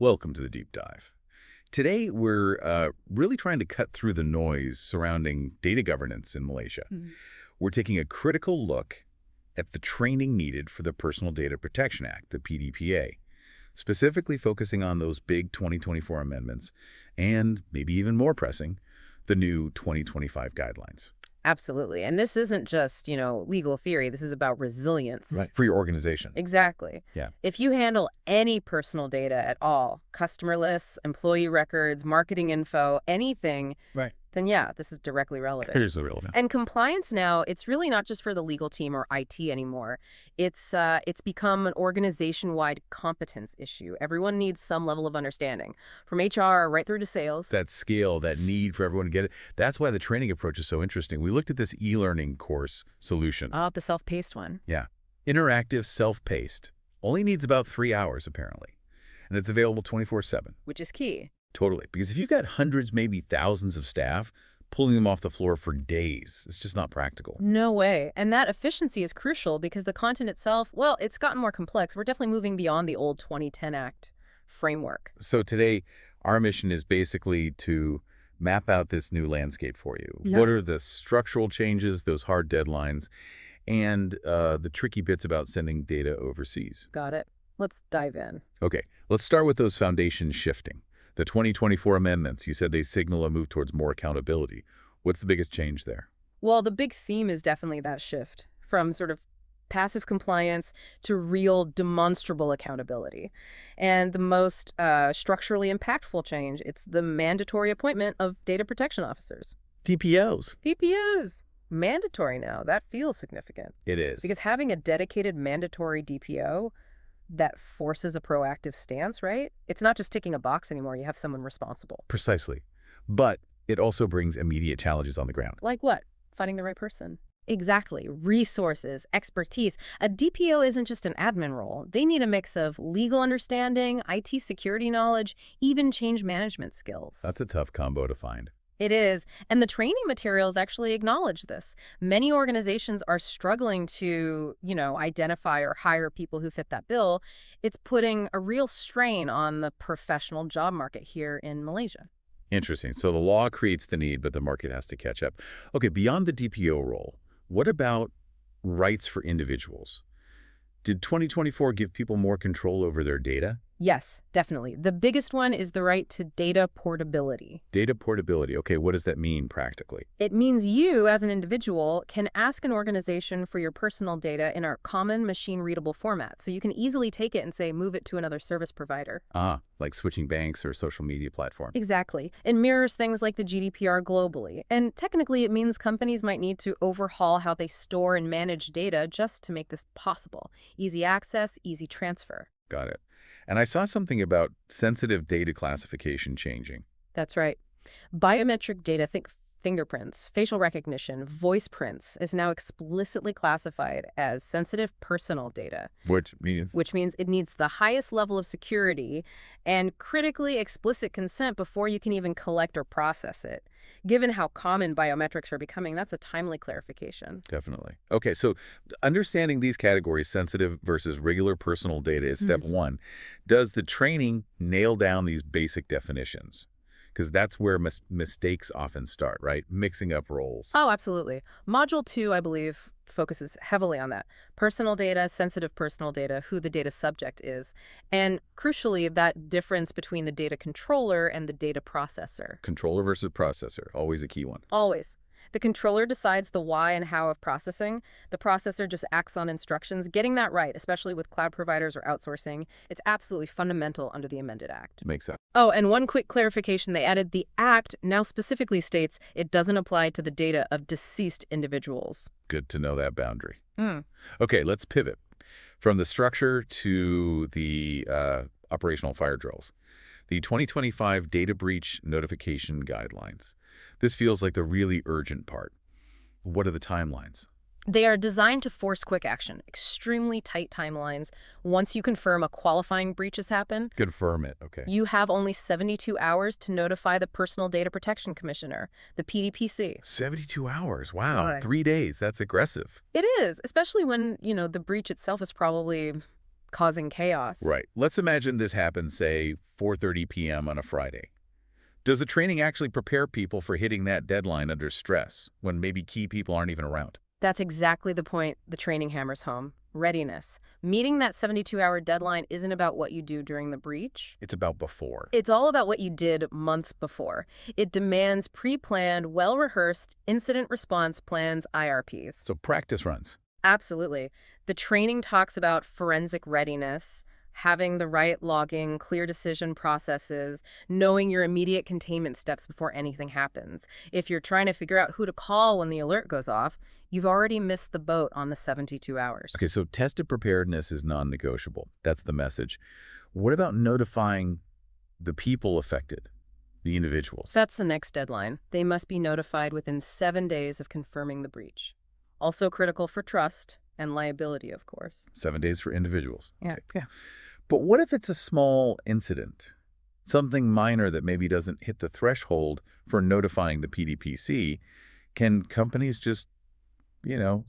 Welcome to the deep dive. Today, we're really trying to cut through the noise surrounding data governance in Malaysia. Mhm. We're taking a critical look at the training needed for the Personal Data Protection Act, the PDPA, specifically focusing on those big 2024 amendments and, maybe even more pressing, the new 2025 guidelines. Absolutely. And this isn't just, legal theory. This is about resilience. For your organization. Exactly. Yeah. If you handle any personal data at all, customer lists, employee records, marketing info, anything, Right. then yeah, this is directly relevant. Here's the relevant. And compliance now, it's really not just for the legal team or IT anymore. It's become an organization-wide competence issue. Everyone needs some level of understanding, from HR right through to sales. That scale, that need for everyone to get it. That's why the training approach is so interesting. We looked at this e-learning course solution. The self-paced one. Yeah. Interactive, self-paced. Only needs about 3 hours, apparently. And it's available 24/7. Which is key. Totally. Because if you've got hundreds, maybe thousands of staff, pulling them off the floor for days, it's just not practical. No way. And that efficiency is crucial because the content itself, well, it's gotten more complex. We're definitely moving beyond the old 2010 Act framework. So today, our mission is basically to map out this new landscape for you. Yeah. What are the structural changes, those hard deadlines, and the tricky bits about sending data overseas? Got it. Let's dive in. Okay, let's start with those foundations shifting. The 2024 amendments, you said they signal a move towards more accountability. What's the biggest change there? Well, the big theme is definitely that shift from sort of passive compliance to real demonstrable accountability. And the most structurally impactful change, it's the mandatory appointment of data protection officers. DPOs. DPOs. Mandatory now. That feels significant. It is. Because having a dedicated mandatory DPO that forces a proactive stance, right? It's not just ticking a box anymore. You have someone responsible. Precisely. But it also brings immediate challenges on the ground. Like what? Finding the right person. Exactly. Resources, expertise. A DPO isn't just an admin role. They need a mix of legal understanding, IT security knowledge, even change management skills. That's a tough combo to find. It is. And the training materials actually acknowledge this. Many organizations are struggling to, identify or hire people who fit that bill. It's putting a real strain on the professional job market here in Malaysia. Interesting. So the law creates the need, but the market has to catch up. Okay, beyond the DPO role, what about rights for individuals? Did 2024 give people more control over their data? Yes, definitely. The biggest one is the right to data portability. Data portability. Okay, what does that mean practically? It means you, as an individual, can ask an organization for your personal data in a common machine-readable format. So you can easily take it and say, move it to another service provider. Like switching banks or social media platform. Exactly. It mirrors things like the GDPR globally. And technically, it means companies might need to overhaul how they store and manage data just to make this possible. Easy access, easy transfer. Got it. And I saw something about sensitive data classification changing. That's right. Biometric data, think fingerprints, facial recognition, voice prints, is now explicitly classified as sensitive personal data. Which means It needs the highest level of security and critically explicit consent before you can even collect or process it. Given how common biometrics are becoming, that's a timely clarification. Definitely. Okay, so understanding these categories, sensitive versus regular personal data, is step one. Does the training nail down these basic definitions? Because that's where mistakes often start, right? Mixing up roles. Oh, absolutely. Module 2, I believe, focuses heavily on that. Personal data, sensitive personal data, who the data subject is, and crucially, that difference between the data controller and the data processor. Controller versus processor, always a key one. Always. The controller decides the why and how of processing. The processor just acts on instructions. Getting that right, especially with cloud providers or outsourcing, it's absolutely fundamental under the amended Act. Makes sense. Oh, and one quick clarification. They added the Act now specifically states it doesn't apply to the data of deceased individuals. Good to know that boundary. Okay, let's pivot from the structure to the operational fire drills. The 2025 Data Breach Notification Guidelines. This feels like the really urgent part. What are the timelines? They are designed to force quick action, extremely tight timelines. Once you confirm a qualifying breach has happened, Confirm it, okay. you have only 72 hours to notify the Personal Data Protection Commissioner, the PDPC. 72 hours, wow, Good. 3 days, that's aggressive. It is, especially when, the breach itself is probably causing chaos. Right. Let's imagine this happens, say, 4:30 p.m. on a Friday. Does the training actually prepare people for hitting that deadline under stress when maybe key people aren't even around? That's exactly the point the training hammers home. Readiness. Meeting that 72-hour deadline isn't about what you do during the breach. It's about before. It's all about what you did months before. It demands pre-planned, well-rehearsed incident response plans, IRPs. So practice runs. Absolutely. The training talks about forensic readiness, having the right logging, clear decision processes, knowing your immediate containment steps before anything happens. If you're trying to figure out who to call when the alert goes off, you've already missed the boat on the 72 hours. Okay, so tested preparedness is non-negotiable. That's the message. What about notifying the people affected, the individuals? That's the next deadline. They must be notified within 7 days of confirming the breach. Also critical for trust and liability, of course. 7 days for individuals. Yeah. Okay. Yeah. But what if it's a small incident? Something minor that maybe doesn't hit the threshold for notifying the PDPC? Can companies just,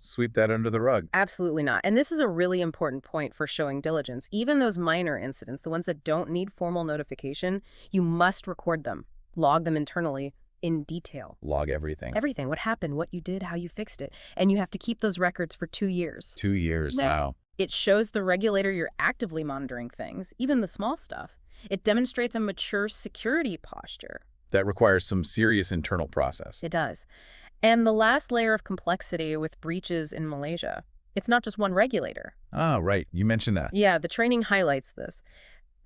sweep that under the rug? Absolutely not. And this is a really important point for showing diligence. Even those minor incidents, the ones that don't need formal notification, you must record them, log them internally in detail. Log everything. Everything. What happened, what you did, how you fixed it. And you have to keep those records for 2 years. 2 years. Wow. It shows the regulator you're actively monitoring things, even the small stuff. It demonstrates a mature security posture. That requires some serious internal process. It does. And the last layer of complexity with breaches in Malaysia, it's not just one regulator. Ah, right. You mentioned that. Yeah, the training highlights this.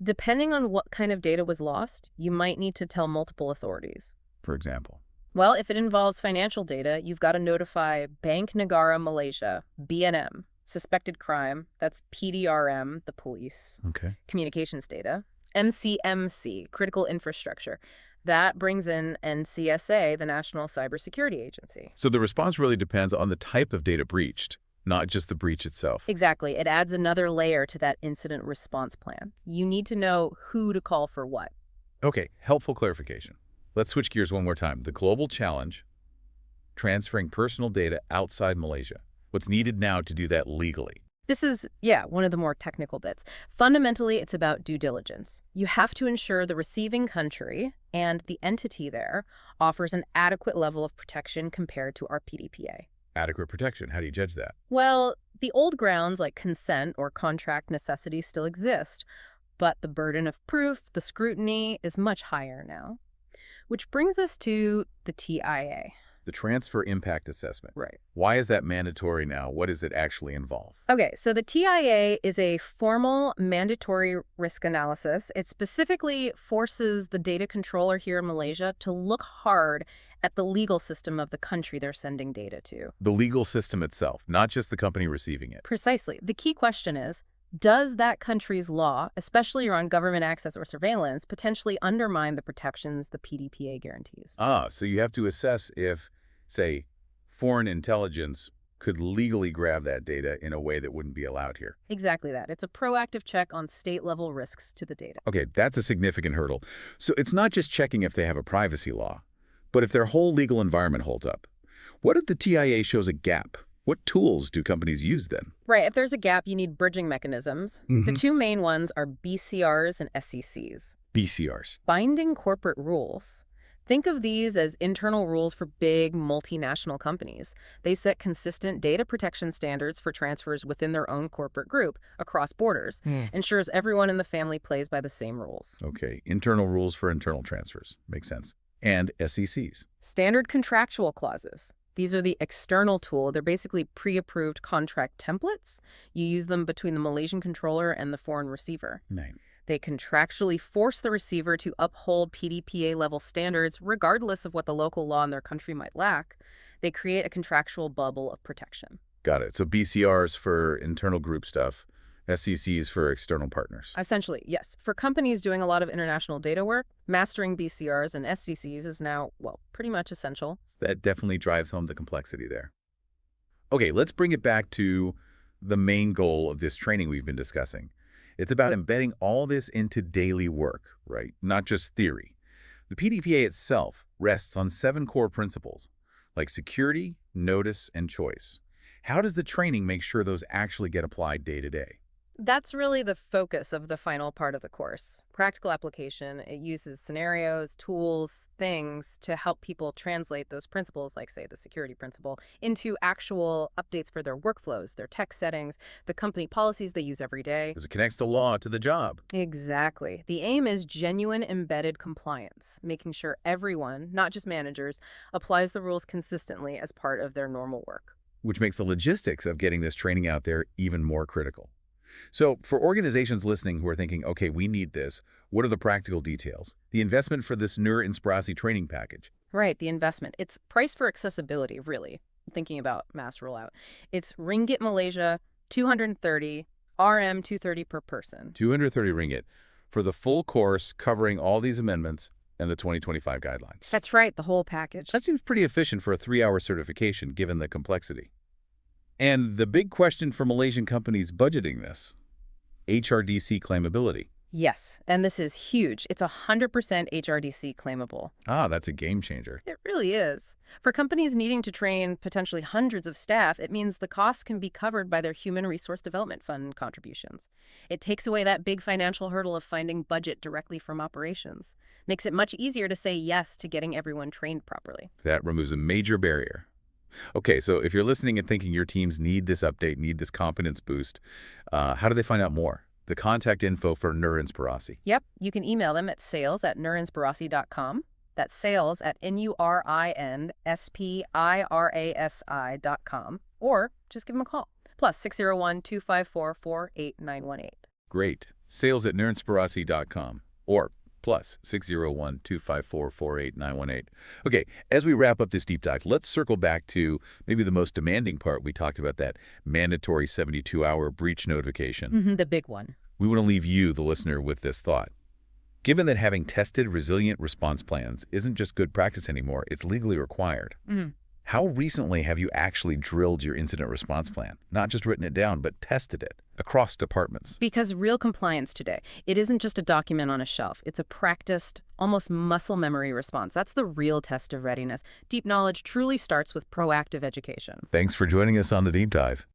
Depending on what kind of data was lost, you might need to tell multiple authorities. For example? Well, if it involves financial data, you've got to notify Bank Negara Malaysia, BNM. Suspected crime, that's PDRM, the police. Okay. Communications data. MCMC, critical infrastructure. That brings in NCSA, the National Cybersecurity Agency. So the response really depends on the type of data breached, not just the breach itself. Exactly. It adds another layer to that incident response plan. You need to know who to call for what. Okay, helpful clarification. Let's switch gears one more time. The global challenge, transferring personal data outside Malaysia. What's needed now to do that legally? This is, one of the more technical bits. Fundamentally, it's about due diligence. You have to ensure the receiving country and the entity there offers an adequate level of protection compared to our PDPA. Adequate protection. How do you judge that? Well, the old grounds like consent or contract necessity still exist, but the burden of proof, the scrutiny, is much higher now. Which brings us to the TIA. The Transfer Impact Assessment. Right. Why is that mandatory now? What does it actually involve? Okay, so the TIA is a formal mandatory risk analysis. It specifically forces the data controller here in Malaysia to look hard at the legal system of the country they're sending data to. The legal system itself, not just the company receiving it. Precisely. The key question is, does that country's law, especially around government access or surveillance, potentially undermine the protections the PDPA guarantees? So you have to assess if, say, foreign intelligence could legally grab that data in a way that wouldn't be allowed here. Exactly that. It's a proactive check on state-level risks to the data. Okay, that's a significant hurdle. So it's not just checking if they have a privacy law, but if their whole legal environment holds up. What if the TIA shows a gap? What tools do companies use then? Right. If there's a gap, you need bridging mechanisms. The two main ones are BCRs and SECs. BCRs. Binding corporate rules. Think of these as internal rules for big multinational companies. They set consistent data protection standards for transfers within their own corporate group across borders, ensures everyone in the family plays by the same rules. Okay, internal rules for internal transfers. Makes sense. And SECs. Standard contractual clauses. These are the external tool. They're basically pre-approved contract templates. You use them between the Malaysian controller and the foreign receiver. Right. They contractually force the receiver to uphold PDPA-level standards regardless of what the local law in their country might lack. They create a contractual bubble of protection. Got it. So BCRs for internal group stuff, SECs for external partners. Essentially, yes. For companies doing a lot of international data work, mastering BCRs and SDCs is now, pretty much essential. That definitely drives home the complexity there. Okay, let's bring it back to the main goal of this training we've been discussing. It's about embedding all this into daily work, right? Not just theory. The PDPA itself rests on 7 core principles, like security, notice, and choice. How does the training make sure those actually get applied day to day? That's really the focus of the final part of the course. Practical application. It uses scenarios, tools, things to help people translate those principles, like, say, the security principle, into actual updates for their workflows, their tech settings, the company policies they use every day. Because it connects the law to the job. Exactly. The aim is genuine embedded compliance, making sure everyone, not just managers, applies the rules consistently as part of their normal work. Which makes the logistics of getting this training out there even more critical. So for organizations listening who are thinking, okay, we need this, what are the practical details? The investment for this Nur Inspirasi training package. Right, the investment. It's priced for accessibility, really, thinking about mass rollout. It's Ringgit Malaysia, 230, RM 230 per person. 230 ringgit for the full course covering all these amendments and the 2025 guidelines. That's right, the whole package. That seems pretty efficient for a 3-hour certification, given the complexity. And the big question for Malaysian companies budgeting this, HRDC claimability. Yes, and this is huge. It's 100% HRDC claimable. Ah, that's a game changer. It really is. For companies needing to train potentially hundreds of staff, it means the costs can be covered by their Human Resource Development Fund contributions. It takes away that big financial hurdle of finding budget directly from operations. Makes it much easier to say yes to getting everyone trained properly. That removes a major barrier. Okay, so if you're listening and thinking your teams need this update, need this competence boost, how do they find out more? The contact info for Nur Inspirasi. Yep, you can email them at sales@nurinspirasi.com. That's sales@NURINSPIRASI.com. Or just give them a call. Plus 601-254-48918. Great. Sales@nurinspirasi.com or plus 601-254-48918. Okay, as we wrap up this deep dive, let's circle back to maybe the most demanding part. We talked about that mandatory 72-hour breach notification. The big one. We want to leave you, the listener, with this thought. Given that having tested resilient response plans isn't just good practice anymore, it's legally required. How recently have you actually drilled your incident response plan? Not just written it down, but tested it across departments. Because real compliance today, it isn't just a document on a shelf. It's a practiced, almost muscle memory response. That's the real test of readiness. Deep knowledge truly starts with proactive education. Thanks for joining us on the Deep Dive.